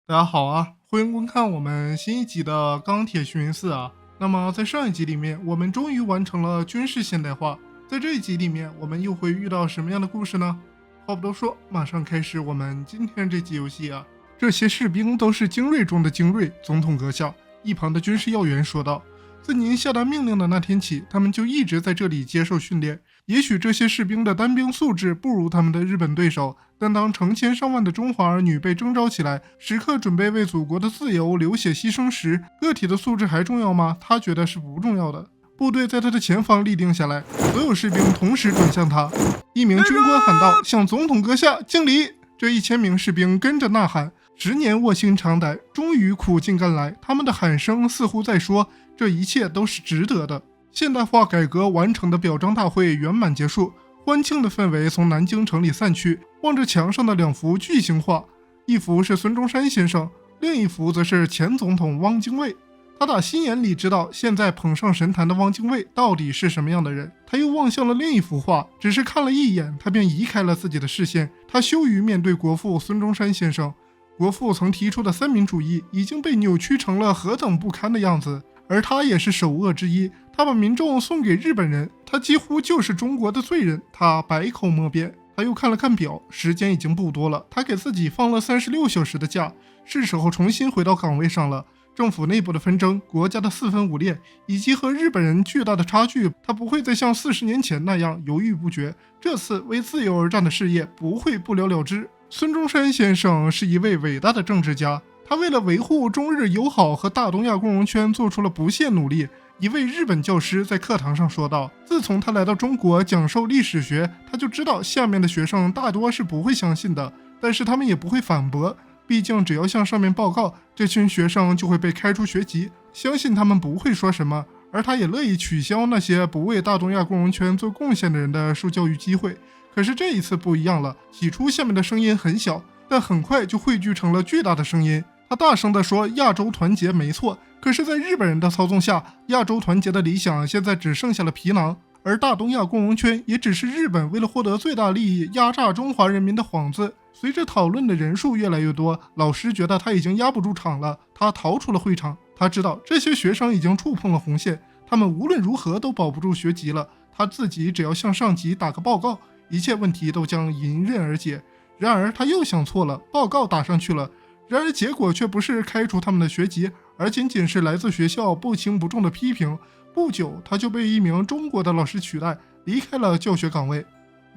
大家好啊，欢迎观看我们新一集的《钢铁雄鹰4》啊。那么在上一集里面，我们终于完成了军事现代化。在这一集里面，我们又会遇到什么样的故事呢？话不多说，马上开始我们今天这集游戏啊。这些士兵都是精锐中的精锐，总统阁下。一旁的军事要员说道。自您下达命令的那天起，他们就一直在这里接受训练。也许这些士兵的单兵素质不如他们的日本对手，但当成千上万的中华儿女被征召起来，时刻准备为祖国的自由流血牺牲时，个体的素质还重要吗？他觉得是不重要的。部队在他的前方立定下来，所有士兵同时转向他。一名军官喊道：“向总统阁下敬礼！”这1000名士兵跟着呐喊。10年卧薪尝胆，终于苦尽甘来。他们的喊声似乎在说，这一切都是值得的。现代化改革完成的表彰大会圆满结束，欢庆的氛围从南京城里散去。望着墙上的2幅巨型画，一幅是孙中山先生，另一幅则是前总统汪精卫。他打心眼里知道，现在捧上神坛的汪精卫到底是什么样的人。他又望向了另一幅画，只是看了一眼，他便移开了自己的视线。他羞于面对国父孙中山先生。国父曾提出的三民主义已经被扭曲成了何等不堪的样子，而他也是首恶之一。他把民众送给日本人，他几乎就是中国的罪人。他百口莫辩。他又看了看表，时间已经不多了。他给自己放了36小时的假，是时候重新回到岗位上了。政府内部的纷争，国家的四分五裂，以及和日本人巨大的差距，他不会再像40年前那样犹豫不决。这次为自由而战的事业不会不了了之。孙中山先生是一位伟大的政治家，他为了维护中日友好和大东亚共荣圈做出了不懈努力。一位日本教师在课堂上说道，自从他来到中国讲授历史学，他就知道下面的学生大多是不会相信的，但是他们也不会反驳，毕竟只要向上面报告，这群学生就会被开除学籍，相信他们不会说什么。而他也乐意取消那些不为大东亚共荣圈做贡献的人的受教育机会。可是这一次不一样了，起初下面的声音很小，但很快就汇聚成了巨大的声音。他大声地说，亚洲团结没错，可是在日本人的操纵下，亚洲团结的理想现在只剩下了皮囊，而大东亚共荣圈也只是日本为了获得最大利益压榨中华人民的幌子。随着讨论的人数越来越多，老师觉得他已经压不住场了，他逃出了会场。他知道这些学生已经触碰了红线，他们无论如何都保不住学籍了，他自己只要向上级打个报告，一切问题都将迎刃而解。然而他又想错了，报告打上去了，然而结果却不是开除他们的学籍，而仅仅是来自学校不轻不重的批评。不久他就被一名中国的老师取代，离开了教学岗位。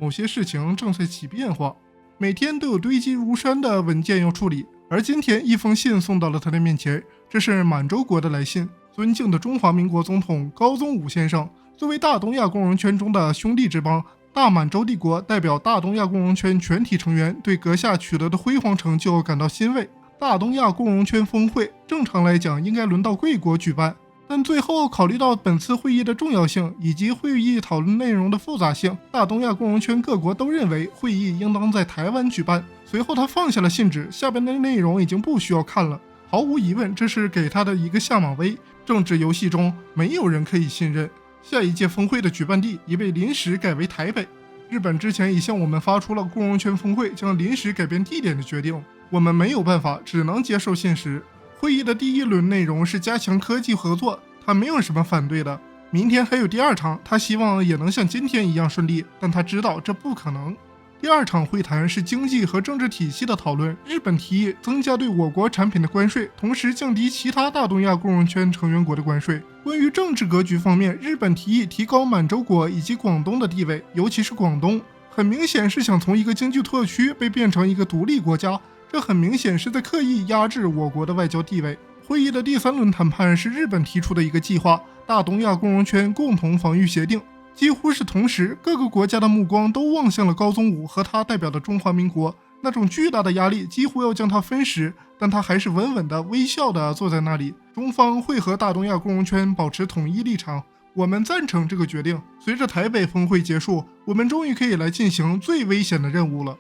某些事情正在起变化，每天都有堆积如山的文件要处理，而今天一封信送到了他的面前，这是满洲国的来信。尊敬的中华民国总统高宗武先生，作为大东亚共荣圈中的兄弟之邦，大满洲帝国代表大东亚共荣圈全体成员对阁下取得的辉煌成就感到欣慰。大东亚共荣圈峰会正常来讲应该轮到贵国举办，但最后考虑到本次会议的重要性以及会议讨论内容的复杂性，大东亚共荣圈各国都认为会议应当在台湾举办。随后他放下了信纸，下边的内容已经不需要看了。毫无疑问，这是给他的一个下马威。政治游戏中没有人可以信任。下一届峰会的举办地已被临时改为台北。日本之前已向我们发出了共荣圈峰会将临时改变地点的决定，我们没有办法，只能接受现实。会议的第1轮内容是加强科技合作，他没有什么反对的。明天还有第2场，他希望也能像今天一样顺利，但他知道这不可能。第2场会谈是经济和政治体系的讨论，日本提议增加对我国产品的关税，同时降低其他大东亚共荣圈成员国的关税。关于政治格局方面，日本提议提高满洲国以及广东的地位，尤其是广东，很明显是想从一个经济特区被变成一个独立国家，这很明显是在刻意压制我国的外交地位。会议的第3轮谈判是日本提出的一个计划，大东亚共荣圈共同防御协定。几乎是同时，各个国家的目光都望向了高宗武和他代表的中华民国，那种巨大的压力几乎要将他分食，但他还是稳稳的微笑的坐在那里。中方会和大东亚共荣圈保持统一立场，我们赞成这个决定。随着台北峰会结束，我们终于可以来进行最危险的任务了。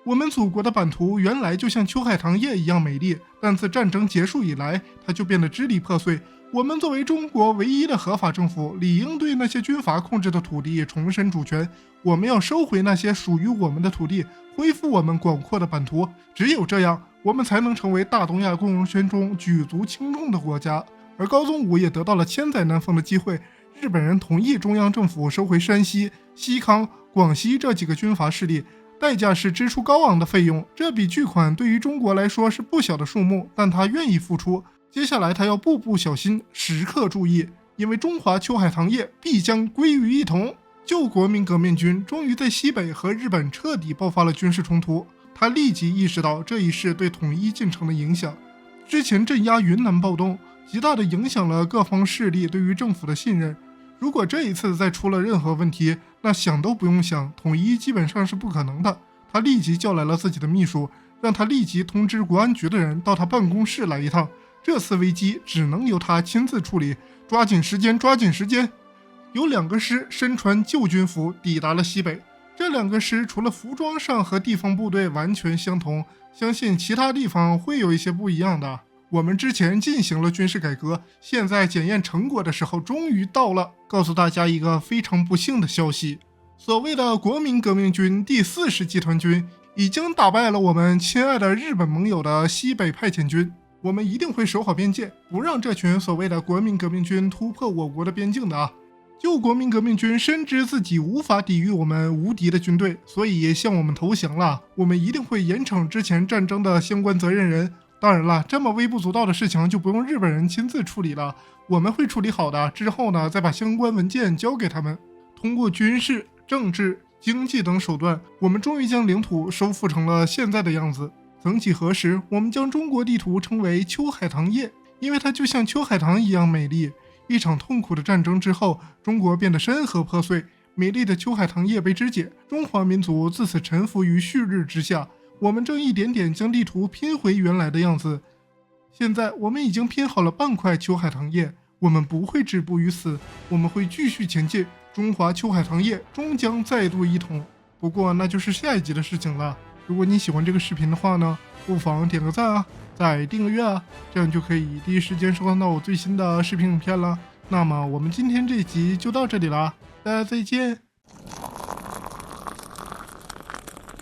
我们祖国的版图原来就像秋海棠叶一样美丽，但自战争结束以来，它就变得支离破碎。我们作为中国唯一的合法政府，理应对那些军阀控制的土地重申主权。我们要收回那些属于我们的土地，恢复我们广阔的版图。只有这样，我们才能成为大东亚共荣圈中举足轻重的国家。而高宗武也得到了千载难逢的机会，日本人同意中央政府收回山西、西康、广西这几个军阀势力，代价是支出高昂的费用。这笔巨款对于中国来说是不小的数目，但他愿意付出。接下来他要步步小心，时刻注意，因为中华秋海棠叶必将归于一统。旧国民革命军终于在西北和日本彻底爆发了军事冲突，他立即意识到这一事对统一进程的影响。之前镇压云南暴动，极大地影响了各方势力对于政府的信任。如果这一次再出了任何问题，那想都不用想，统一基本上是不可能的。他立即叫来了自己的秘书，让他立即通知国安局的人到他办公室来一趟。这次危机只能由他亲自处理，抓紧时间，抓紧时间。有2个师身穿旧军服抵达了西北，这2个师除了服装上和地方部队完全相同，相信其他地方会有一些不一样的。我们之前进行了军事改革，现在检验成果的时候终于到了。告诉大家一个非常不幸的消息，所谓的国民革命军第40集团军已经打败了我们亲爱的日本盟友的西北派遣军。我们一定会守好边界，不让这群所谓的国民革命军突破我国的边境的啊！旧国民革命军深知自己无法抵御我们无敌的军队，所以也向我们投降了。我们一定会严惩之前战争的相关责任人。当然了，这么微不足道的事情就不用日本人亲自处理了，我们会处理好的。之后呢，再把相关文件交给他们。通过军事、政治、经济等手段，我们终于将领土收复成了现在的样子。曾几何时，我们将中国地图称为秋海棠叶，因为它就像秋海棠一样美丽。一场痛苦的战争之后，中国变得山河破碎，美丽的秋海棠叶被肢解，中华民族自此臣服于旭日之下。我们正一点点将地图拼回原来的样子。现在我们已经拼好了半块秋海棠叶，我们不会止步于此，我们会继续前进。中华秋海棠叶终将再度一统，不过那就是下一集的事情了。如果你喜欢这个视频的话呢，不妨点个赞啊，再订个阅啊，这样就可以第一时间收看到我最新的视频影片了。那么我们今天这集就到这里了，大家再见。